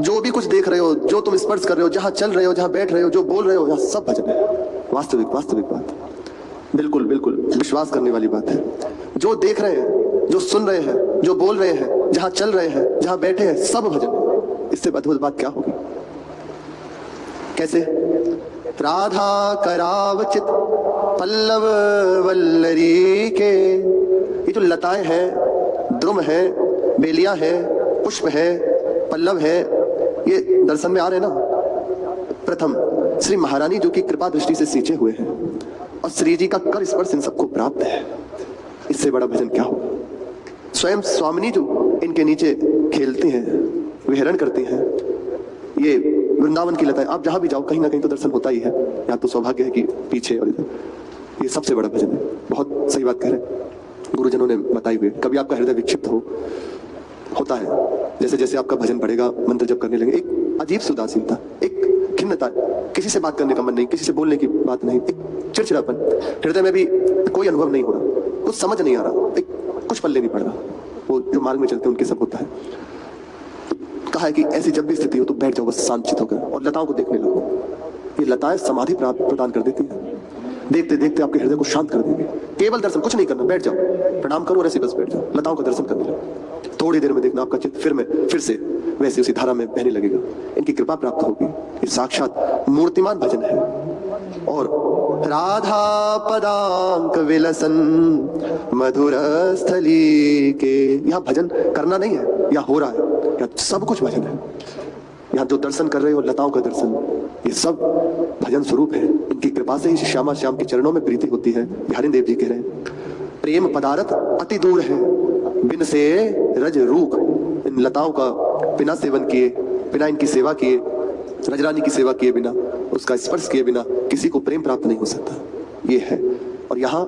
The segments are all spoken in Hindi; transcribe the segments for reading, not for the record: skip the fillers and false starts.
जो भी कुछ देख रहे हो, जो तुम स्पर्श कर रहे हो, जहां चल रहे हो, जहां बैठ रहे हो, जो बोल रहे हो, यहाँ सब भजन है। वास्तविक वास्तविक बात, बिल्कुल बिल्कुल विश्वास करने वाली बात है। जो देख रहे हैं, जो सुन रहे हैं, जो बोल रहे हैं, जहां चल रहे हैं, जहां बैठे हैं, सब भजन है। इससे अद्भुत बात क्या होगी? कैसे? राधा करावचित पल्लव वल्लरी के, ये जो लताएं हैं, द्रुम है, बेलियां है, पुष्प है, पल्लव है, ये दर्शन में आ रहे ना। प्रथम श्री महारानी जो कि कृपा दृष्टि से सींचे हुए हैं, और श्री जी का कर स्पर्श इन सबको प्राप्त है। इससे बड़ा भजन क्या होगा? स्वयं स्वामिनी जो इनके नीचे खेलती हैं, विहरण करती हैं, ये वृंदावन की लताएं। आप जहां भी जाओ कहीं ना कहीं तो दर्शन होता ही है। यहाँ तो सौभाग्य है कि पीछे और इधर, ये सबसे बड़ा भजन है। बहुत सही बात कह रहे हैं गुरुजनों ने बताई हुई। कभी आपका हृदय विक्षिप्त होता है, जैसे जैसे आपका भजन बढ़ेगा, मंत्र जप करने लगे, एक अजीब सी उदासीनता, एक खिन्नता, किसी से बात करने का मन नहीं, किसी से बोलने की बात नहीं, एक चिड़चिड़ापन, हृदय में भी कोई अनुभव नहीं हो रहा, कुछ समझ नहीं आ रहा, एक कुछ पल्ले नहीं पड़ रहा। वो जो मार्ग में चलते हैं उनके सब होता है। कहा है कि ऐसी जब भी स्थिति हो तो बैठ जाओ, बस शांत चित्त होकर, और लताओं को देखने लगो। ये लताएं समाधि प्रदान कर देती है। देखते देखते आपके हृदय को शांत कर देंगे। केवल दर्शन, कुछ नहीं करना, बैठ जाओ, प्रणाम करो और ऐसे बस बैठ जाओ, लताओं का दर्शन करने लगो। थोड़ी देर में देखना आपका चित्त फिर से वैसे उसी धारा में बहने लगेगा। इनकी कृपा प्राप्त होगी। ये साक्षात मूर्तिमान भजन है। और राधा पदांक विलसन मधुर स्थली के, यहाँ भजन करना नहीं है, यहाँ हो रहा है, यहाँ सब कुछ भजन है। यहाँ जो दर्शन कर रहे हो, लताओं का दर्शन, ये सब भजन स्वरूप है। इनकी कृपा से ही श्यामा श्याम के चरणों में प्रीति होती है। बिहारी देव जी कह रहे हैं, प्रेम पदार्थ अति दूर है, बिन से रज रूख। इन लताओं का बिना सेवन किए, बिना इनकी सेवा किए, रजरानी की सेवा किए बिना, उसका स्पर्श किए बिना किसी को प्रेम प्राप्त नहीं हो सकता। ये है। और यहाँ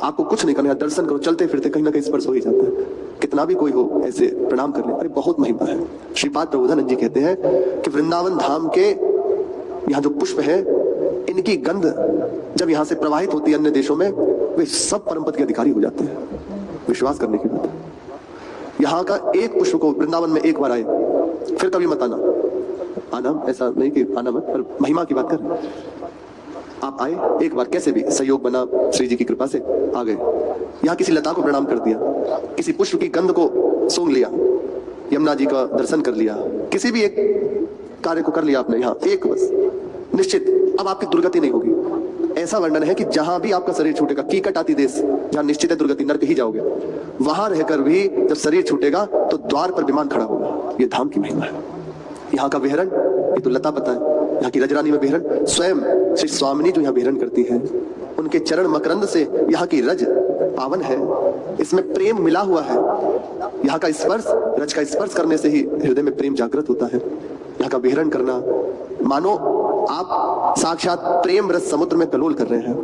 आपको कुछ नहीं करना है, दर्शन करो, चलते फिरते कहीं ना कहीं स्पर्श हो ही जाता है। कितना भी कोई हो ऐसे प्रणाम कर ले, अरे बहुत महिमा है। श्रीपाद प्रबोधानंद जी कहते हैं कि वृंदावन धाम के यहाँ जो पुष्प है, इनकी गंध जब यहाँ से प्रवाहित होती है अन्य देशों में, वे सब परम पद के अधिकारी हो जाते हैं। विश्वास करने की बात है। यहाँ का एक पुष्प को वृंदावन में एक बार आए, फिर कभी मत आना। ऐसा नहीं कि आना मत, पर महिमा की बात कर। आप आए एक बार, कैसे भी संयोग बना, श्री जी की कृपा से आ गए। यहाँ किसी लता को प्रणाम कर दिया, किसी पुष्प की गंध को सूंघ लिया, यमुना जी का दर्शन कर लिया, किसी भी एक कार्य को कर लिया आपने यहाँ एक, बस निश्चित अब आपकी दुर्गति नहीं होगी। ऐसा वर्णन है कि जहां भी आपका शरीर छूटेगा, कीकट आती देश, जहां निश्चित है दुर्गति, नरक ही जाओगे, वहां रहकर भी जब शरीर छूटेगा तो द्वार पर विमान खड़ा होगा। ये धाम की महिमा है। यहाँ का विहरण, ये तो लता पता है। यहाँ की रजरानी में विहरण, स्वयं श्री स्वामिनी जो यहाँ विहरण करती है, उनके चरण मकरंद से यहाँ की रज पावन है। इसमें प्रेम मिला हुआ है। यहाँ का स्पर्श, रज का स्पर्श करने से ही हृदय में प्रेम जागृत होता है। यहाँ का विहरण करना, मानो आप साक्षात प्रेम रस समुद्र में कलोल कर रहे हैं।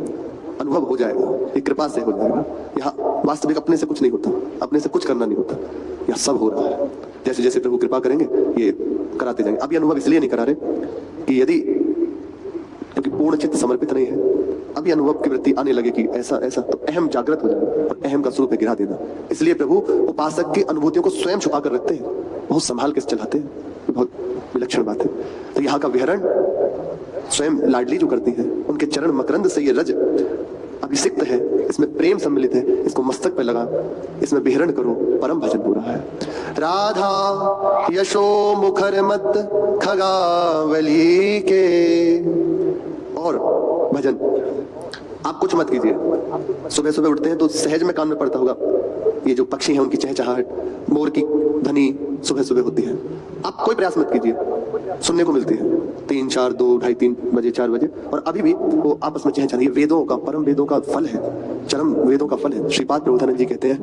अनुभव हो जाएगा, ये कृपा से हो जाएगा। यहाँ वास्तविक अपने से कुछ नहीं होता, अपने से कुछ करना नहीं होता, यहाँ सब हो रहा है। जैसे जैसे प्रभु कृपा करेंगे ये कराते जाएंगे। अभी अनुभव इसलिए नहीं करा रहे कि यदि, क्योंकि पूर्ण चित्त समर्पित नहीं है, अभी अनुभव की वृत्ति आने लगे कि ऐसा ऐसा, तो अहम जागृत हो जाए और अहम का स्वरूप है गिरा देना। इसलिए प्रभु उपासक की अनुभूतियों को स्वयं छुपा कर रखते हैं, बहुत संभाल के चलाते हैं। बहुत विलक्षण बात है। तो यहाँ का विहरण स्वयं लाडली जो करती है, उनके चरण मकरंद से ये रज अभिषिक्त है, इसमें प्रेम सम्मिलित है। इसको मस्तक पे लगा, इसमें विहरण करो, परम भजन हो रहा है। राधा यशो मुखर मत खगावली के। और भजन आप कुछ मत कीजिए। सुबह सुबह उठते हैं तो सहज में कान में पड़ता होगा, ये जो पक्षी हैं उनकी चहचहाहट, मोर की ध्वनि सुबह सुबह होती है। आप कोई प्रयास मत कीजिए, सुनने को मिलती है 3, 4, 2, 2:30, 3 बजे, 4 बजे, और अभी भी वो आपस में चहचहा। ये वेदों का, परम वेदों का फल है, चरम वेदों का फल है। श्रीपाद प्रबोधानंद जी कहते हैं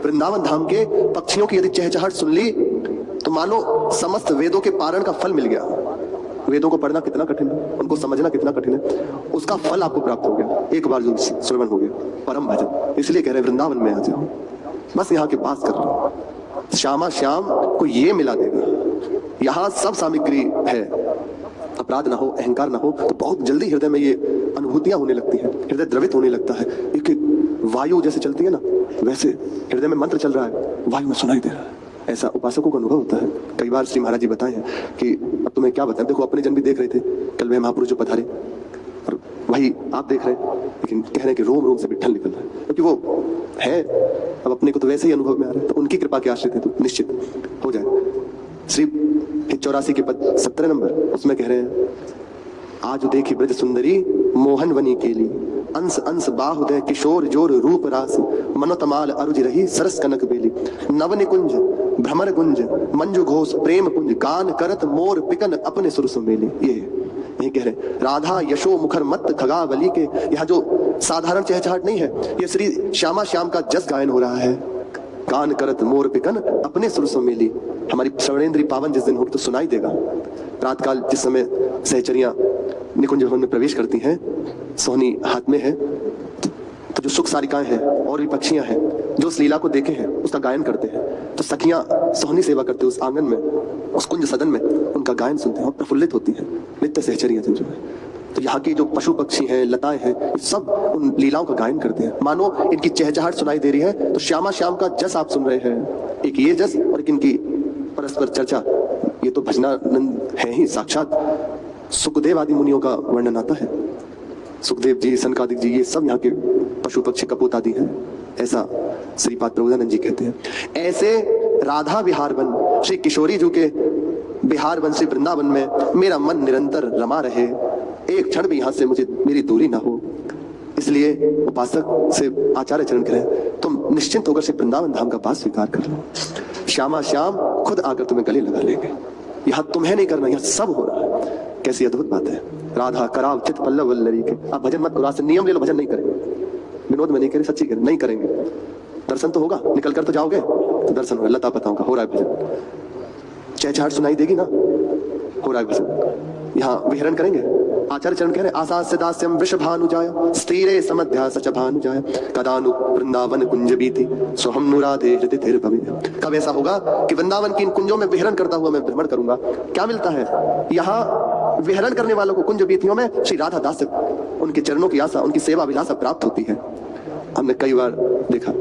वृंदावन धाम के पक्षियों की यदि चहचहाहट सुन ली तो मानो समस्त वेदों के पारण का फल मिल गया। वेदों को पढ़ना कितना कठिन है, उनको समझना कितना कठिन है, उसका फल आपको प्राप्त हो गया एक बार जो श्रवण हो गया, परम भजन। इसलिए कह रहे हैं वृंदावन में आ जाओ, बस यहाँ के पास कर लो, श्यामा श्याम को ये मिला देगा। यहाँ सब सामग्री है। अपराध ना हो, अहंकार ना हो, तो बहुत जल्दी हृदय में ये अनुभूतियां होने लगती हैं, हृदय द्रवित होने लगता है। एक वायु जैसे चलती है ना, वैसे हृदय में मंत्र चल रहा है, वायु में सुनाई दे रहा है। ऐसा उपासकों को अनुभव होता है। कई बार श्री महाराज जी बताए हैं कि अब तुम्हें क्या बताएं, देखो अपने जन भी देख रहे थे, कल वे महापुरुष जो पधारे और वही आप देख रहे हैं, लेकिन कह रहे हैं कि रोम रोम से विट्ठल निकल रहा है, क्योंकि वो है अब अपने को तो वैसे ही अनुभव में आ रहा है, तो उनकी कृपा के आश्रित है तो निश्चित हो जाए। श्री 84 के पद 17 नंबर, उसमें कह रहे हैं, आज देखी ब्रज सुंदरी मोहन वनी केली, अंश अंश बाहुदय किशोर जोर रूप रास, मनोतमाल अरुज रही सरस कनक बेली, नव निकुंज भ्रमर गुंज मंजू घोष प्रेम कुंज, गान करत मोर पिकन अपने सुर सुमेली। ये कह रहे राधा यशो मुखर मत खगावली के, यहाँ जो साधारण चहचहाट नहीं है, ये श्री श्यामा श्याम का जस गायन हो रहा है। गान करत मोर पिकन अपने सुर सुमेली, हमारी श्रवणेन्द्री पावन जिस दिन होगी तो सुनाई देगा। प्रातकाल जिस समय सहचरियां निकुंज भवन में प्रवेश करती हैं, सोहनी हाथ में है, तो जो सुख सारिकाएं हैं और भी पक्षियां हैं जो उस लीला को देखे हैं उसका गायन करते हैं, तो सखियां सोहनी सेवा करते उस आंगन में, उस कुंज सदन में उनका गायन सुनते हैं और प्रफुल्लित होती हैं नित्य सहचरियां जो है। तो यहाँ की जो पशु पक्षी हैं, लताएं हैं, सब उन लीलाओं का गायन करते हैं, मानो इनकी चहचहाट सुनाई दे रही है। तो श्यामा श्याम का जस आप सुन रहे हैं, एक ये जस और एक इनकी परस्पर चर्चा, ये तो भजनानंद है ही साक्षात। सुखदेव आदि मुनियों का वर्णन आता है, सुखदेव जी, सनकादिक जी, ये सब यहाँ के पशु पक्षी कपूत आदि हैं, ऐसा श्रीपाद प्रबोधानंद जी कहते हैं। ऐसे राधा विहार बन श्री किशोरी जी के बिहार बन श्री वृंदावन में मेरा मन निरंतर रमा रहे, एक क्षण भी यहाँ से मुझे मेरी दूरी ना हो। इसलिए उपासक से आचार्य चरण करें, तुम निश्चिंत होकर श्री वृंदावन धाम का पास स्वीकार कर लो, श्यामा श्याम खुद आकर तुम्हें गले लगा लेंगे। यहाँ तुम्हें नहीं करना, यहाँ सब हो रहा है। कैसी अद्भुत बात है। राधा कराव चित पल्लव वल्लरी के, आप भजन मत करो, आज से नियम ले लो, भजन नहीं करेंगे, विनोद में नहीं करें, सच्ची करें, नहीं करेंगे, दर्शन तो होगा, निकल कर तो जाओगे तो दर्शन होगा, लता पताओं का हो रहा है भजन, चहचहाट सुनाई देगी ना, हो रहा है भजन। यहाँ विहरण करेंगे। आचार्य चरण कह रहे आशा से दास्यम वृषभानुजाय स्थिरे समध्या सच भानुजाय, कदानु वृंदावन कुंज बीती सोहम नुराधे हृदय तेरे भवे। कब ऐसा होगा कि वृंदावन की इन कुंजों में विहरण करता हुआ मैं भ्रमण करूंगा। क्या मिलता है यहाँ विहरण करने वालों को? कुंज बीतियों में श्री राधा दास, उनके चरणों की आशा, उनकी सेवा विलासा प्राप्त होती है। हमने कई बार देखा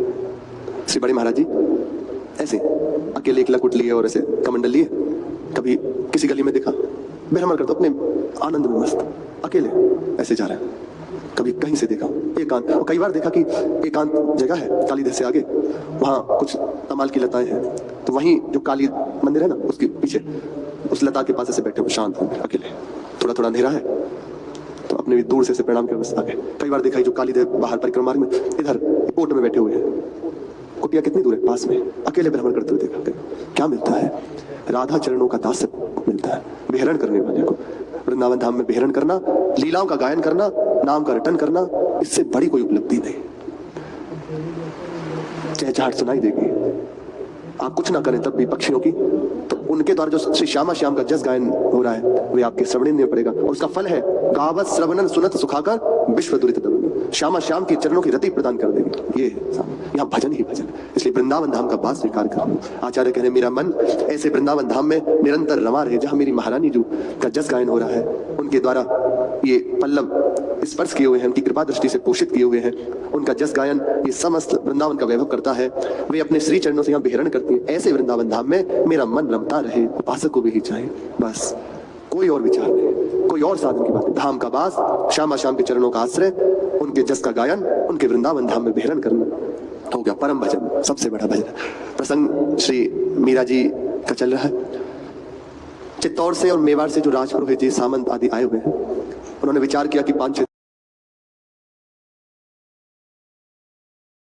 श्री बड़े महाराज जी ऐसे अकेले एक लकुट लिए और ऐसे कमंडल लिए, कभी किसी गली में देखा भ्रमण करते अपने आनंद में मस्त अकेले ऐसे जा रहे हैं, कभी कहीं से देखा एकांत, और कई बार देखा कि एकांत जगह है कालीधर से आगे, वहां कुछ तमाल की लताएं हैं, तो वहीं जो काली मंदिर है ना उसके पीछे उस लता के पास ऐसे बैठे हुए शांत होंगे अकेले, थोड़ा थोड़ा अंधेरा है तो अपने भी दूर से प्रणाम के अवस्था है। कई बार देखा जो कालीधर बाहर परिक्रमा मार्ग में इधर कोट में बैठे हुए हैं, कुटिया कितनी दूर है, पास में, अकेले भ्रमण करते हुए देखा। क्या मिलता है? राधा चरणों का दास मिलता है, विहरण करने वाले को। वृंदावन धाम में विहरण करना, लीलाओं का गायन करना, नाम का रटन करना, इससे बड़ी कोई उपलब्धि नहीं। चहचहाट सुनाई देगी, आप कुछ ना करें तब भी पक्षियों की, तो उनके द्वारा जो श्री श्यामा श्याम का जस गायन हो रहा है वे आपके श्रवण में पड़ेगा, और उसका फल है गावत श्रवणन सुनत सुखाकर विश्व दुरित दमन। श्यामा श्याम की चरणों की रति प्रदान कर देगी। ये यहाँ भजन ही भजन, इसलिए वृंदावन धाम का बात स्वीकार कर लो। आचार्य कह रहे मेरा मन ऐसे वृंदावन धाम में निरंतर रमा रहे, जहां मेरी महारानी जी का जस गायन हो रहा है, उनके द्वारा ये पल्लव स्पर्श किए हुए हैं, उनकी कृपा दृष्टि से पोषित किए हुए हैं, उनका जस गायन ये समस्त वृंदावन का वैभव करता है। वे अपने श्री चरणों से यहाँ विहरण करती है। ऐसे वृंदावन धाम में मेरा मन रमता रहे, उपासक को भी ही चाहिए, बस कोई और विचार नहीं, कोई और साधन की बात नहीं। धाम का वास, श्यामा श्याम के चरणों का आश्रय, उनके जस का गायन, उनके वृंदावन धाम में विहरण करना हो गया परम भजन, सबसे बड़ा भजन। प्रसंग श्री मीरा जी का चल रहा है। चित्तौड़ से और मेवाड़ से जो राजपुरोहित जी, सामंत आदि आए हुए हैं, उन्होंने विचार किया कि 5-6